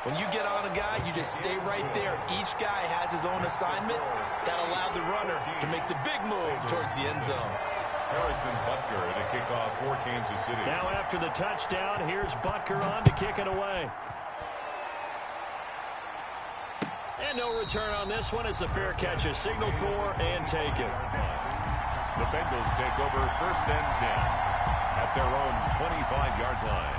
When you get on a guy, you just stay right there. Each guy has his own assignment. That allowed the runner to make the big move towards the end zone. Harrison Butker to kick off for Kansas City. Now after the touchdown, here's Butker on to kick it away. And no return on this one as the fair catch is signaled for and taken. The Bengals take over 1st and 10 at their own 25-yard line.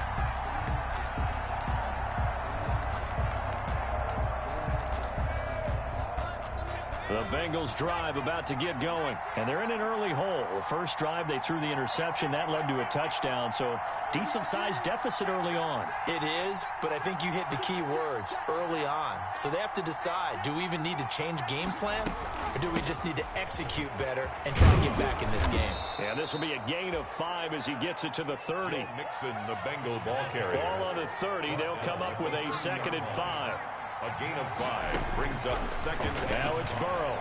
The Bengals drive about to get going, and they're in an early hole. The first drive, they threw the interception. That led to a touchdown, so decent-sized deficit early on. It is, but I think you hit the key words, early on. So they have to decide, do we even need to change game plan, or do we just need to execute better and try to get back in this game? And this will be a gain of 5 as he gets it to the 30. Mixon, the Bengal ball carrier. Ball on the 30. They'll come up with a 2nd and 5. A gain of 5 brings up 2nd. Now it's Burrow.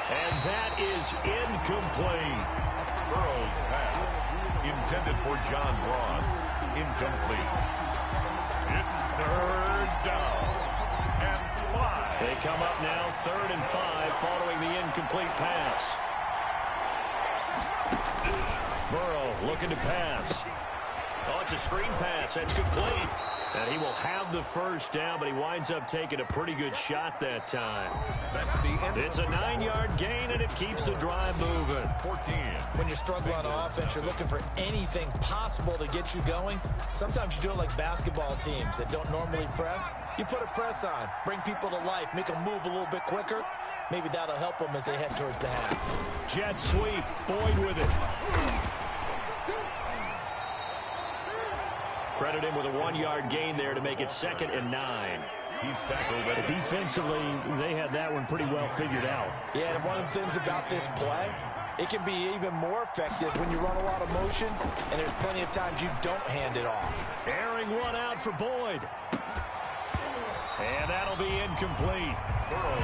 And that is incomplete. Burrow's pass intended for John Ross. Incomplete. It's 3rd down and 5. They come up now 3rd and 5 following the incomplete pass. Burrow looking to pass. Oh, it's a screen pass. That's complete. And he will have the first down, but he winds up taking a pretty good shot that time. That's the end. It's a 9-yard gain, and it keeps the drive moving. 14. When you're struggling on offense, you're looking for anything possible to get you going. Sometimes you do it like basketball teams that don't normally press. You put a press on, bring people to life, make them move a little bit quicker. Maybe that'll help them as they head towards the half. Jet sweep. Boyd with it. Credit him with a 1-yard gain there to make it 2nd and 9. He's tackled. Defensively, they had that one pretty well figured out. Yeah, and one of the things about this play, it can be even more effective when you run a lot of motion, and there's plenty of times you don't hand it off. Airing one out for Boyd. And that'll be incomplete.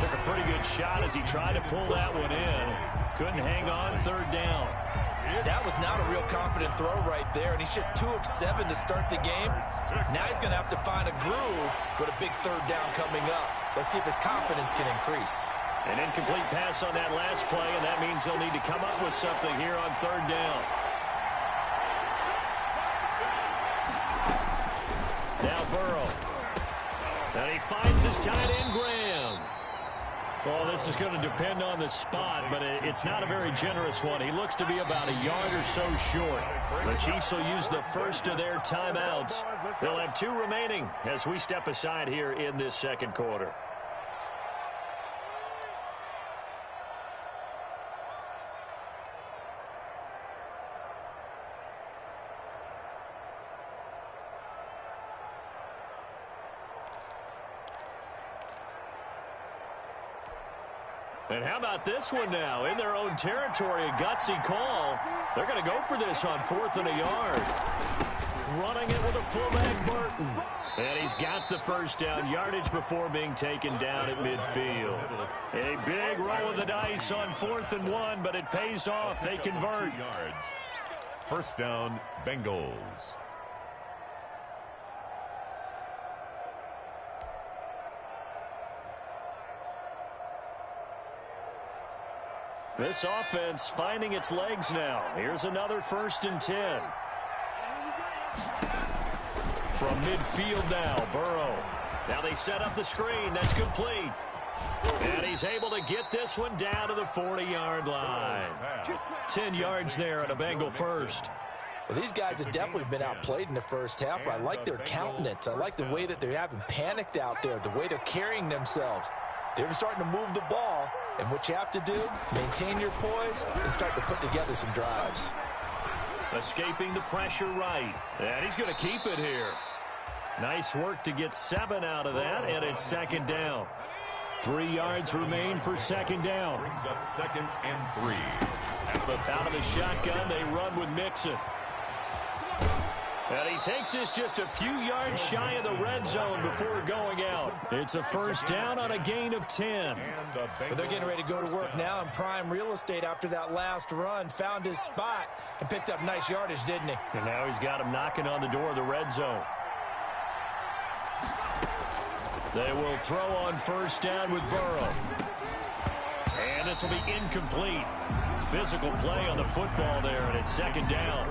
Took a pretty good shot as he tried to pull that one in. Couldn't hang on 3rd down. That was not a real confident throw right there, and he's just 2 of 7 to start the game. Now he's going to have to find a groove with a big 3rd down coming up. Let's see if his confidence can increase. An incomplete pass on that last play, and that means they'll need to come up with something here on 3rd down. Now Burrow. And he finds his tight end, Graham. Well, this is going to depend on the spot, but it's not a very generous one. He looks to be about a yard or so short. The Chiefs will use the first of their timeouts. They'll have 2 remaining as we step aside here in this 2nd quarter. And how about this one now? In their own territory, a gutsy call. They're going to go for this on 4th and a yard. Running it with a fullback, Burton. And he's got the first down yardage before being taken down at midfield. A big roll of the dice on 4th and 1, but it pays off. They convert. 1st down, Bengals. This offense finding its legs now. Here's another 1st and 10. From midfield now, Burrow. Now they set up the screen. That's complete. And he's able to get this one down to the 40-yard line. 10 yards there on a Bengal first. Well, these guys have definitely been outplayed in the first half. I like their countenance. I like the way that they haven't panicked out there, the way they're carrying themselves. They're starting to move the ball, and what you have to do, maintain your poise and start to put together some drives. Escaping the pressure right, and he's going to keep it here. Nice work to get 7 out of that, and it's 2nd down. 3 yards remain for 2nd down. Brings up 2nd and 3. Out of the shotgun, they run with Mixon. And he takes this just a few yards shy of the red zone before going out. It's a 1st down on a gain of 10. But they're getting ready to go to work now in prime real estate after that last run. Found his spot and picked up nice yardage, didn't he? And now he's got him knocking on the door of the red zone. They will throw on first down with Burrow. And this will be incomplete. Physical play on the football there, and it's second down.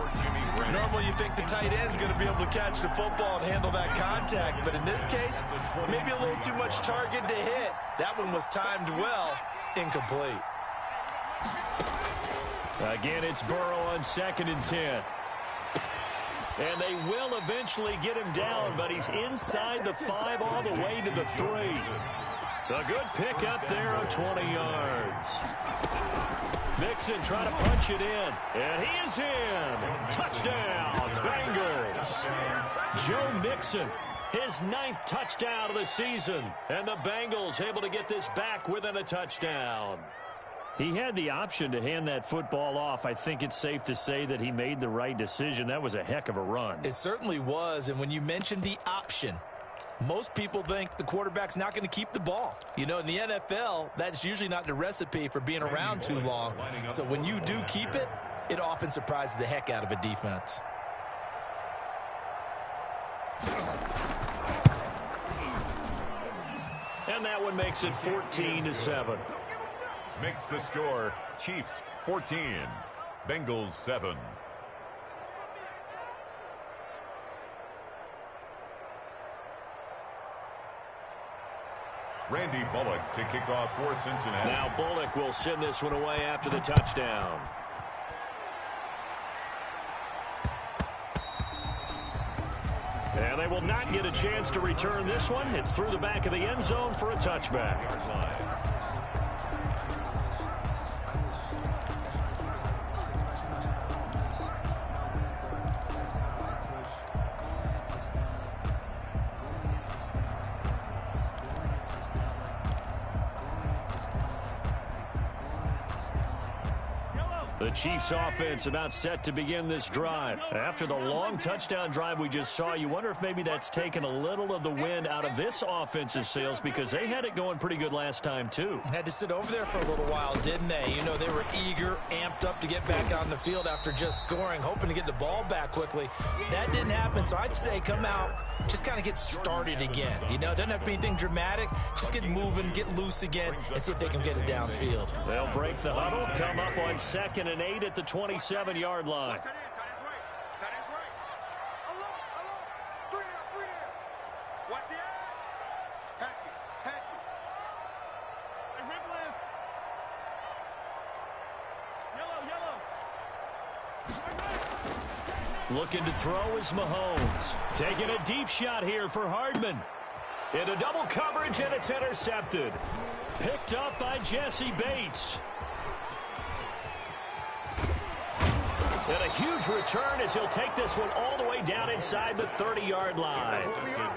Normally you think the tight end's going to be able to catch the football and handle that contact, but in this case, maybe a little too much target to hit. That one was timed well, incomplete. Again, it's Burrow on 2nd and 10. And they will eventually get him down, but he's inside the 5 all the way to the 3. A good pickup there of 20 yards. Mixon trying to punch it in, and he is in. Touchdown, Bengals. Joe Mixon, his 9th touchdown of the season, and the Bengals able to get this back within a touchdown. He had the option to hand that football off. I think it's safe to say that he made the right decision. That was a heck of a run. It certainly was, and when you mentioned the option, most people think the quarterback's not going to keep the ball. You know, in the NFL, that's usually not the recipe for being around too long. So when you do keep it, it often surprises the heck out of a defense. And that one makes it 14-7. Makes the score Chiefs 14, Bengals 7. Randy Bullock to kick off for Cincinnati. Now Bullock will send this one away after the touchdown. And they will not get a chance to return this one. It's through the back of the end zone for a touchback. The Chiefs offense about set to begin this drive. After the long touchdown drive we just saw, you wonder if maybe that's taken a little of the wind out of this offensive sails, because they had it going pretty good last time too. Had to sit over there for a little while, didn't they? You know, they were eager, amped up to get back on the field after just scoring, hoping to get the ball back quickly. That didn't happen, so I'd say come out, just kind of get started again. You know, it doesn't have to be anything dramatic. Just get moving, get loose again, and see if they can get it downfield. They'll break the huddle, come up on 2nd and 8 at the 27-yard line. Looking to throw is Mahomes. Taking a deep shot here for Hardman. Into double coverage, and it's intercepted. Picked up by Jesse Bates. And a huge return as he'll take this one all the way down inside the 30-yard line.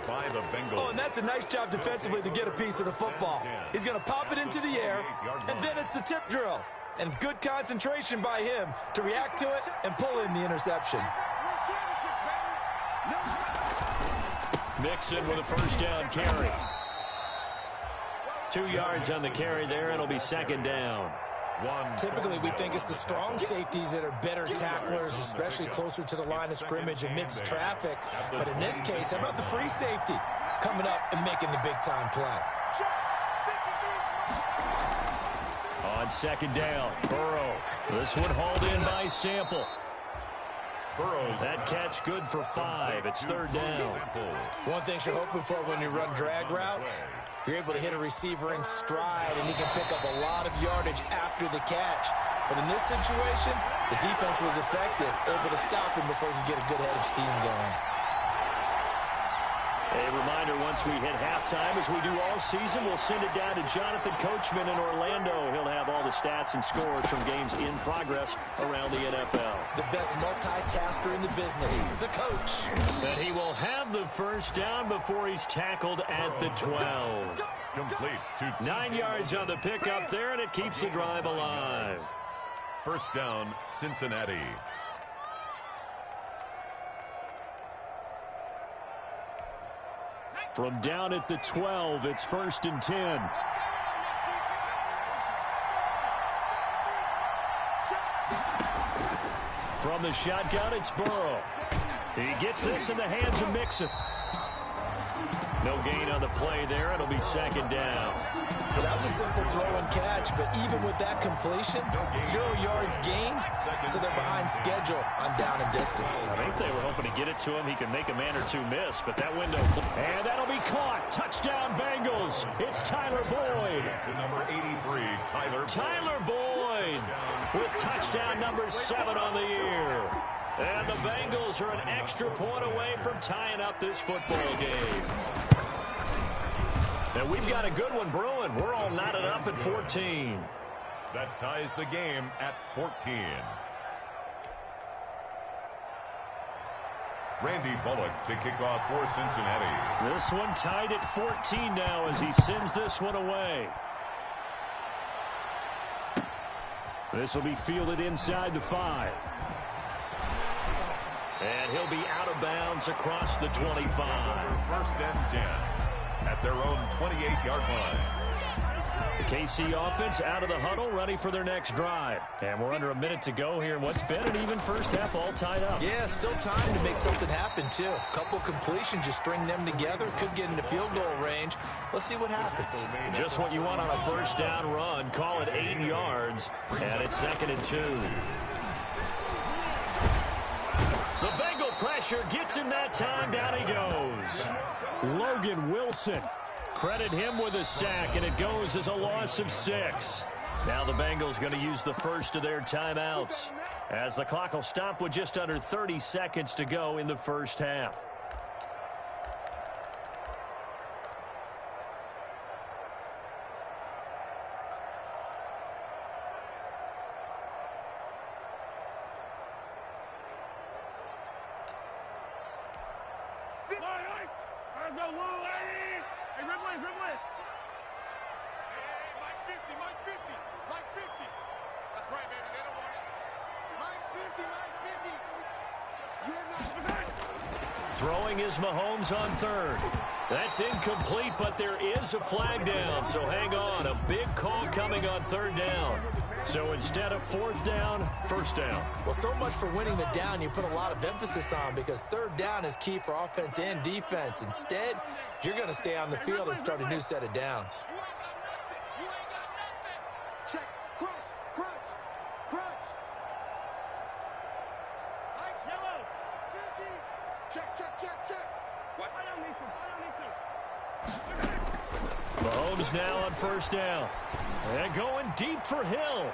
By the Bengals. Oh, and that's a nice job defensively to get a piece of the football. He's going to pop it into the air, and then it's the tip drill. And good concentration by him to react to it and pull in the interception. Mixon with a first down carry. 2 yards on the carry there. It'll be second down. Typically, we think it's the strong safeties that are better tacklers, especially closer to the line of scrimmage amidst traffic. But in this case, how about the free safety coming up and making the big-time play? On second down, Burrow. This one hauled in by Sample. That catch good for 5. It's third down. One thing you're hoping for when you run drag routes, you're able to hit a receiver in stride, and he can pick up a lot of yardage after the catch. But in this situation, the defense was effective, able to stop him before he could get a good head of steam going. A reminder, once we hit halftime, as we do all season, we'll send it down to Jonathan Coachman in Orlando. He'll have all the stats and scores from games in progress around the NFL. The best multitasker in the business, the coach. And he will have the first down before he's tackled at the 12. Complete to 9 yards on the pickup there, and it keeps the drive alive. First down, Cincinnati. From down at the 12, it's 1st and 10. From the shotgun, it's Burrow. He gets this in the hands of Mixon. No gain on the play there. It'll be second down. Well, that was a simple throw and catch, but even with that completion, 0 yards gained, so they're behind schedule on down and distance. I think they were hoping to get it to him. He can make a man or two miss, but that window... And that'll be caught. Touchdown, Bengals. It's Tyler Boyd. To number 83, Tyler Boyd with touchdown number 7 on the year. And the Bengals are an extra point away from tying up this football game. And we've got a good one brewing. We're all knotted up at 14. That ties the game at 14. Randy Bullock to kick off for Cincinnati. This one tied at 14 now as he sends this one away. This will be fielded inside the 5. And he'll be out of bounds across the 25. First and 10 at their own 28-yard line. The KC offense out of the huddle, ready for their next drive. And we're under a minute to go here in what's been an even first half, all tied up. Yeah, still time to make something happen, too. A couple completions, just string them together. Could get into field goal range. Let's see what happens. Just what you want on a first down run. Call it 8 yards. And it's 2nd and 2. The Bengal pressure gets him that time. Down he goes. Logan Wilson. Credit him with a sack, and it goes as a loss of 6. Now the Bengals going to use the first of their timeouts as the clock will stop with just under 30 seconds to go in the first half. Throwing is Mahomes on 3rd. That's incomplete, but there is a flag down, so hang on. A big call coming on 3rd down. So instead of 4th down, 1st down. Well, so much for winning the down you put a lot of emphasis on, because 3rd down is key for offense and defense. Instead, you're going to stay on the field and start a new set of downs. Mahomes now on 1st down. And going deep for Hill.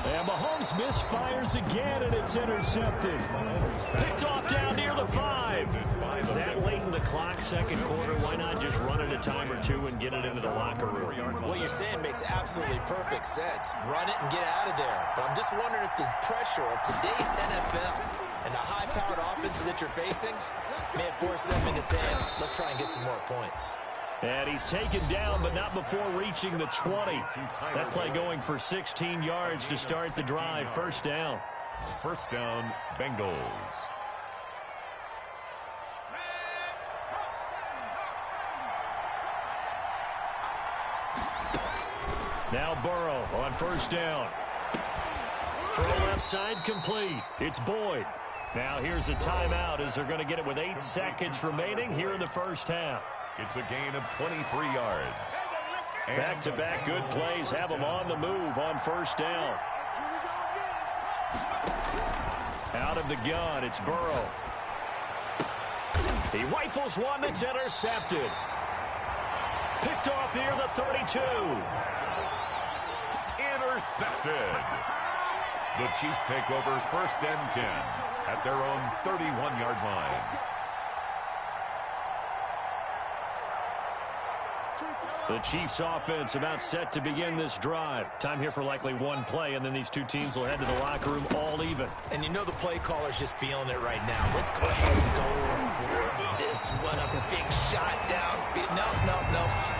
And Mahomes misfires again, and it's intercepted. Picked off down near the 5. That late in the clock, 2nd quarter, why not just run it a time or two and get it into the locker room? What you're saying makes absolutely perfect sense. Run it and get out of there. But I'm just wondering if the pressure of today's NFL and the high-powered offenses that you're facing may have forced them into saying, let's try and get some more points. And he's taken down, but not before reaching the 20. That play going for 16 yards to start the drive. 1st down. 1st down, Bengals. Now Burrow on 1st down. Throw left side complete. It's Boyd. Now here's a timeout as they're going to get it with 8 seconds remaining here in the first half. It's a gain of 23 yards. Back-to-back good plays have them on the move on 1st down. Out of the gun, it's Burrow. He rifles one that's intercepted. Picked off near the 32. Intercepted. The Chiefs take over 1st and 10 at their own 31-yard line. The Chiefs offense about set to begin this drive. Time here for likely one play, and then these two teams will head to the locker room all even. And you know the play caller's just feeling it right now. Let's go ahead and go for this one. A big shot downfield. No.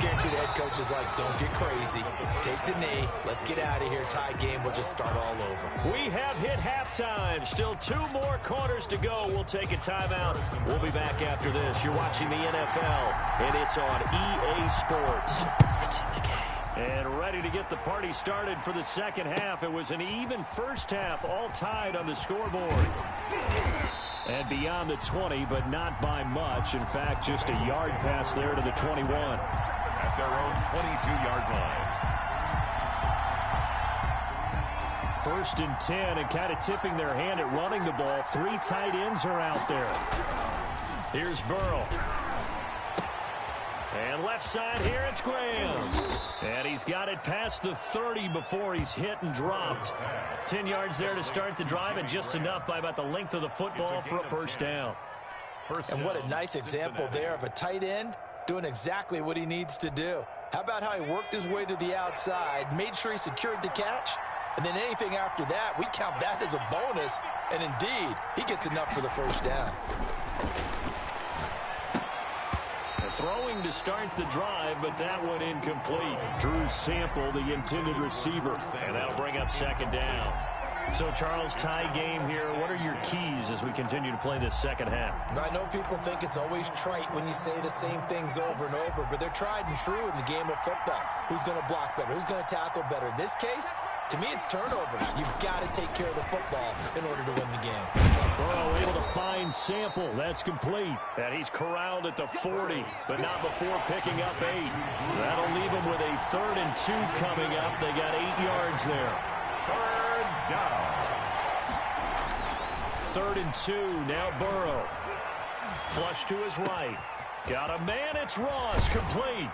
Guarantee the head coach is like, don't get crazy. Take the knee. Let's get out of here. Tie game. We'll just start all over. We have hit halftime. Still 2 more quarters to go. We'll take a timeout. We'll be back after this. You're watching the NFL, and it's on EA Sports. It's in the game. And ready to get the party started for the second half. It was an even first half, all tied on the scoreboard. And beyond the 20, but not by much. In fact, just a yard pass there to the 21. At their own 22-yard line. 1st and 10, and kind of tipping their hand at running the ball. 3 tight ends are out there. Here's Burrow. And left side here, it's Graham. And he's got it past the 30 before he's hit and dropped. 10 yards there to start the drive, and just enough by about the length of the football for a first down. And what a nice example there of a tight end doing exactly what he needs to do. How about how he worked his way to the outside, made sure he secured the catch, and then anything after that, we count that as a bonus. And indeed, he gets enough for the first down. Throwing to start the drive, but that one incomplete. Drew Sample, the intended receiver, and that'll bring up 2nd down. So, Charles, tie game here. What are your keys as we continue to play this second half? I know people think it's always trite when you say the same things over and over, but they're tried and true in the game of football. Who's going to block better? Who's going to tackle better? In this case, to me, it's turnovers. You've got to take care of the football in order to win the game. Burrow able to find Sample. That's complete. And he's corralled at the 40, but not before picking up 8. That'll leave him with a 3rd and 2 coming up. They got 8 yards there. 3rd down. 3rd and 2. Now Burrow. Flush to his right. Got a man. It's Ross. Complete.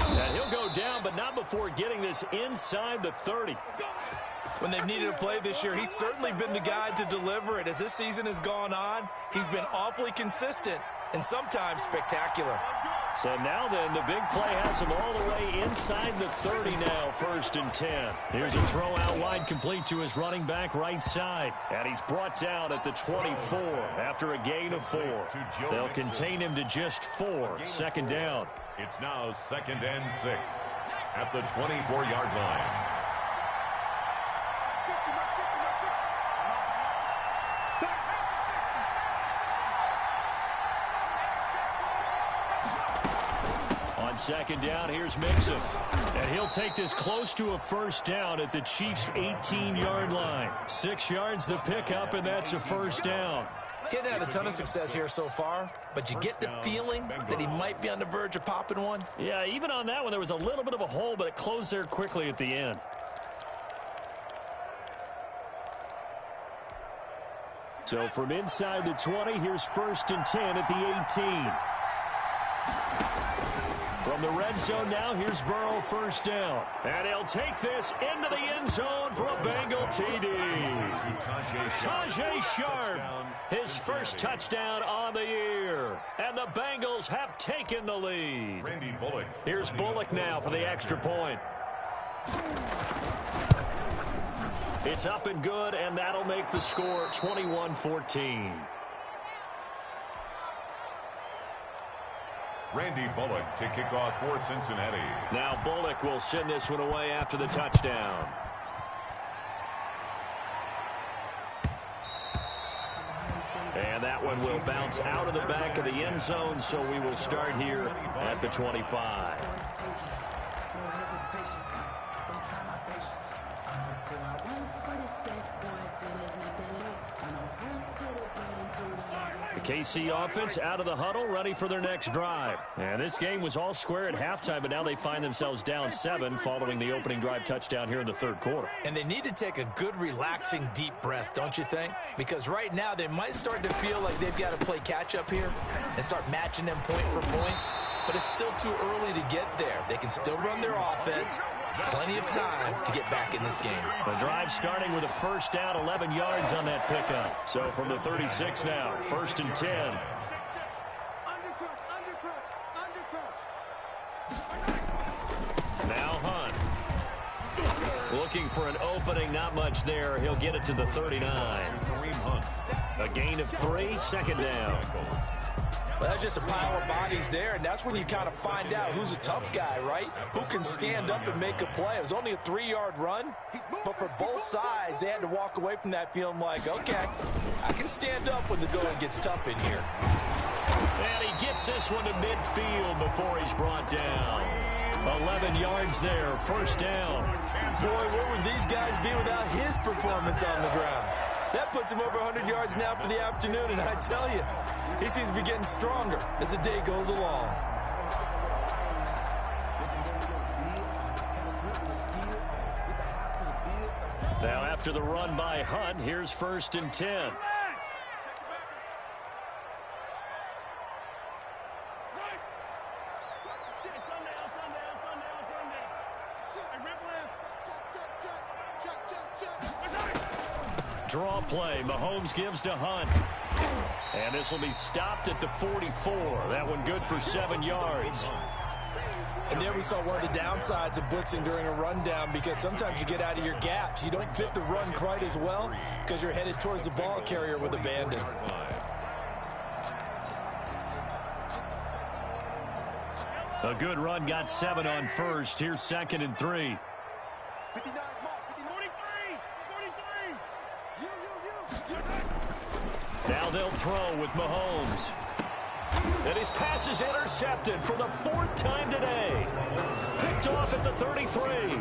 And he'll go down, but not before getting this inside the 30. When they've needed a play this year, he's certainly been the guy to deliver it. As this season has gone on, he's been awfully consistent and sometimes spectacular. So now then, the big play has him all the way inside the 30 now, 1st and 10. Here's a throw out wide complete to his running back right side. And he's brought down at the 24 after a gain of 4. They'll contain him to just 4. 2nd down. It's now 2nd and 6 at the 24-yard line. On 2nd down, here's Mixon. And he'll take this close to a first down at the Chiefs' 18-yard line. 6 yards the pickup, and that's a first down. Getting had a ton of success here so far, but you get the feeling that he might be on the verge of popping one. Yeah, even on that one, there was a little bit of a hole, but it closed there quickly at the end. So from inside the 20, here's 1st and 10 at the 18. From the red zone now, here's Burrow, 1st down. And he'll take this into the end zone for a Bengal TD. Tajae Sharpe, his first touchdown on the year. And the Bengals have taken the lead. Randy Bullock. Here's Bullock now for the extra point. It's up and good, and that'll make the score 21-14. Randy Bullock to kick off for Cincinnati. Now Bullock will send this one away after the touchdown. And that one will bounce out of the back of the end zone, so we will start here at the 25. The KC offense out of the huddle, ready for their next drive. And this game was all square at halftime, but now they find themselves down 7 following the opening drive touchdown here in the 3rd quarter. And they need to take a good, relaxing, deep breath, don't you think? Because right now they might start to feel like they've got to play catch-up here and start matching them point for point. But it's still too early to get there. They can still run their offense. Plenty of time to get back in this game. The drive starting with a first down, 11 yards on that pickup. So from the 36 now, 1st and 10. Now Hunt. Looking for an opening, not much there. He'll get it to the 39. Kareem Hunt. A gain of 3, 2nd down. Well, that's just a pile of bodies there, and that's when you kind of find out who's a tough guy, right? Who can stand up and make a play. It was only a 3-yard run, but for both sides, they had to walk away from that feeling like, okay, I can stand up when the going gets tough in here. And he gets this one to midfield before he's brought down. 11 yards there, 1st down. Boy, where would these guys be without his performance on the ground? That puts him over 100 yards now for the afternoon, and I tell you, he seems to be getting stronger as the day goes along. Now after the run by Hunt, here's 1st and 10. Draw play. Mahomes gives to Hunt. And this will be stopped at the 44. That one good for 7 yards. And there we saw one of the downsides of blitzing during a rundown, because sometimes you get out of your gaps. You don't fit the run quite as well because you're headed towards the ball carrier with abandon. A good run got 7 on 1st. Here's 2nd and 3. Now they'll throw with Mahomes. And his pass is intercepted for the 4th time today. Picked off at the 33.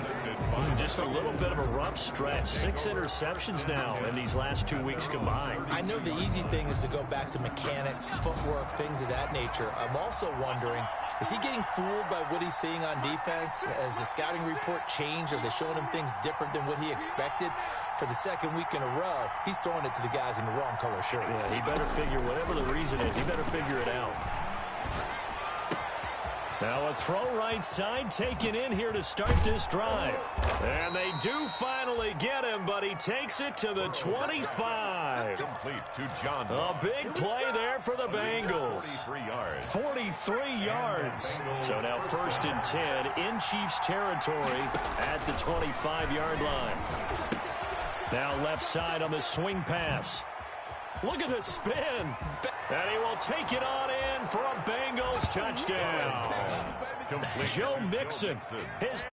Just a little bit of a rough stretch. 6 interceptions now in these last 2 weeks combined. I know the easy thing is to go back to mechanics, footwork, things of that nature. I'm also wondering, is he getting fooled by what he's seeing on defense? Has the scouting report changed? Are they showing him things different than what he expected? For the 2nd week in a row, he's throwing it to the guys in the wrong color shirts. Yeah, he better figure, whatever the reason is, he better figure it out. Now a throw right side taken in here to start this drive. And they do finally get him, but he takes it to the 25. Complete to John. A big play there for the Bengals. 43 yards. So now 1st and 10 in Chiefs territory at the 25-yard line. Now left side on the swing pass. Look at the spin. And he will take it on in for a Bengals touchdown. Joe Mixon, his